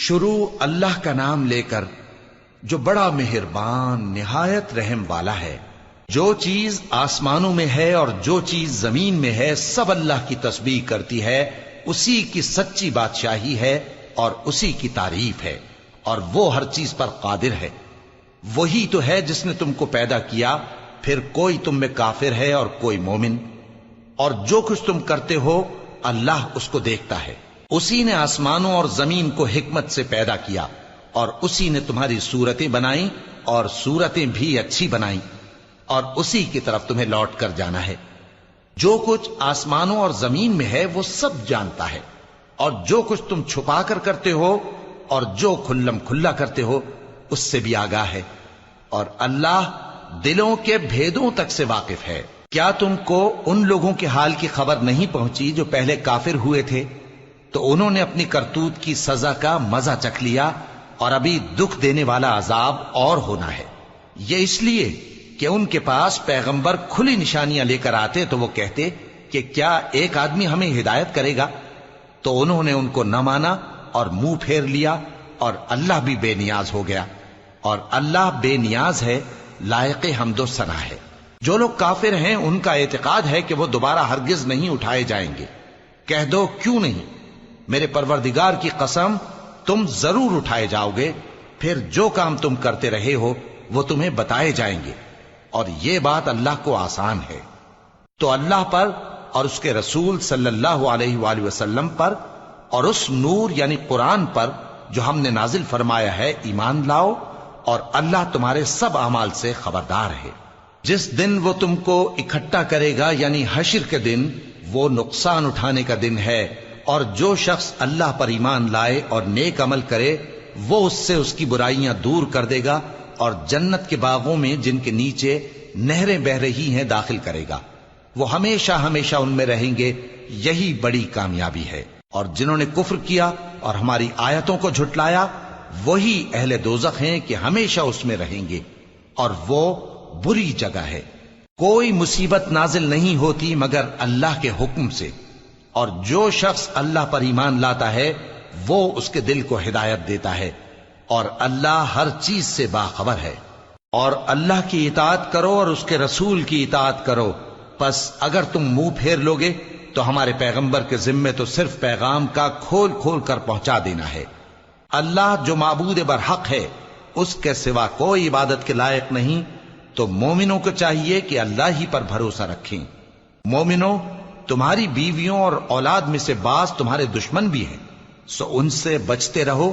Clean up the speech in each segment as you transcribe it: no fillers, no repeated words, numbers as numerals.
شروع اللہ کا نام لے کر جو بڑا مہربان نہایت رحم والا ہے۔ جو چیز آسمانوں میں ہے اور جو چیز زمین میں ہے سب اللہ کی تسبیح کرتی ہے، اسی کی سچی بادشاہی ہے اور اسی کی تعریف ہے، اور وہ ہر چیز پر قادر ہے۔ وہی تو ہے جس نے تم کو پیدا کیا، پھر کوئی تم میں کافر ہے اور کوئی مومن، اور جو کچھ تم کرتے ہو اللہ اس کو دیکھتا ہے۔ اسی نے آسمانوں اور زمین کو حکمت سے پیدا کیا، اور اسی نے تمہاری صورتیں بنائیں اور صورتیں بھی اچھی بنائیں، اور اسی کی طرف تمہیں لوٹ کر جانا ہے۔ جو کچھ آسمانوں اور زمین میں ہے وہ سب جانتا ہے، اور جو کچھ تم چھپا کر کرتے ہو اور جو کھلم کھلا کرتے ہو اس سے بھی آگاہ ہے، اور اللہ دلوں کے بھیدوں تک سے واقف ہے۔ کیا تم کو ان لوگوں کے حال کی خبر نہیں پہنچی جو پہلے کافر ہوئے تھے؟ تو انہوں نے اپنی کرتوت کی سزا کا مزہ چکھ لیا، اور ابھی دکھ دینے والا عذاب اور ہونا ہے۔ یہ اس لیے کہ ان کے پاس پیغمبر کھلی نشانیاں لے کر آتے تو وہ کہتے کہ کیا ایک آدمی ہمیں ہدایت کرے گا؟ تو انہوں نے ان کو نہ مانا اور منہ پھیر لیا، اور اللہ بھی بے نیاز ہو گیا، اور اللہ بے نیاز ہے، لائق حمد و ثنا ہے۔ جو لوگ کافر ہیں ان کا اعتقاد ہے کہ وہ دوبارہ ہرگز نہیں اٹھائے جائیں گے۔ کہہ دو کیوں نہیں؟ میرے پروردگار کی قسم تم ضرور اٹھائے جاؤ گے، پھر جو کام تم کرتے رہے ہو وہ تمہیں بتائے جائیں گے، اور یہ بات اللہ کو آسان ہے۔ تو اللہ پر اور اس کے رسول صلی اللہ علیہ وآلہ وسلم پر اور اس نور یعنی قرآن پر جو ہم نے نازل فرمایا ہے ایمان لاؤ، اور اللہ تمہارے سب اعمال سے خبردار ہے۔ جس دن وہ تم کو اکٹھا کرے گا یعنی حشر کے دن، وہ نقصان اٹھانے کا دن ہے، اور جو شخص اللہ پر ایمان لائے اور نیک عمل کرے وہ اس سے اس کی برائیاں دور کر دے گا، اور جنت کے باغوں میں جن کے نیچے نہریں بہ رہی ہیں داخل کرے گا۔ وہ ہمیشہ ہمیشہ ان میں رہیں گے، یہی بڑی کامیابی ہے۔ اور جنہوں نے کفر کیا اور ہماری آیتوں کو جھٹلایا وہی اہل دوزخ ہیں کہ ہمیشہ اس میں رہیں گے، اور وہ بری جگہ ہے۔ کوئی مصیبت نازل نہیں ہوتی مگر اللہ کے حکم سے، اور جو شخص اللہ پر ایمان لاتا ہے وہ اس کے دل کو ہدایت دیتا ہے، اور اللہ ہر چیز سے باخبر ہے۔ اور اللہ کی اطاعت کرو اور اس کے رسول کی اطاعت کرو، پس اگر تم منہ پھیر لوگے تو ہمارے پیغمبر کے ذمے تو صرف پیغام کا کھول کھول کر پہنچا دینا ہے۔ اللہ جو معبود برحق ہے اس کے سوا کوئی عبادت کے لائق نہیں، تو مومنوں کو چاہیے کہ اللہ ہی پر بھروسہ رکھیں۔ مومنوں، تمہاری بیویوں اور اولاد میں سے بعض تمہارے دشمن بھی ہیں، سو ان سے بچتے رہو،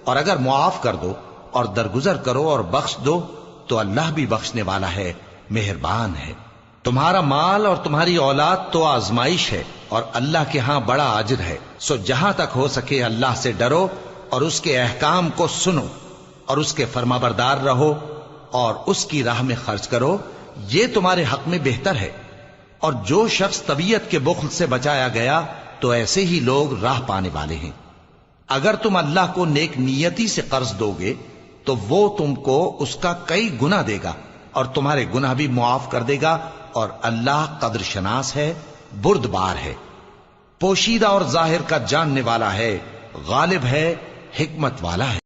اور اگر معاف کر دو اور درگزر کرو اور بخش دو تو اللہ بھی بخشنے والا ہے، مہربان ہے۔ تمہارا مال اور تمہاری اولاد تو آزمائش ہے، اور اللہ کے ہاں بڑا اجر ہے، سو جہاں تک ہو سکے اللہ سے ڈرو اور اس کے احکام کو سنو، اور اس کے فرمانبردار رہو، اور اس کی راہ میں خرچ کرو، یہ تمہارے حق میں بہتر ہے۔ اور جو شخص طبیعت کے بخل سے بچایا گیا تو ایسے ہی لوگ راہ پانے والے ہیں۔ اگر تم اللہ کو نیک نیتی سے قرض دو گے تو وہ تم کو اس کا کئی گنا دے گا، اور تمہارے گناہ بھی معاف کر دے گا، اور اللہ قدر شناس ہے، بردبار ہے، پوشیدہ اور ظاہر کا جاننے والا ہے، غالب ہے، حکمت والا ہے۔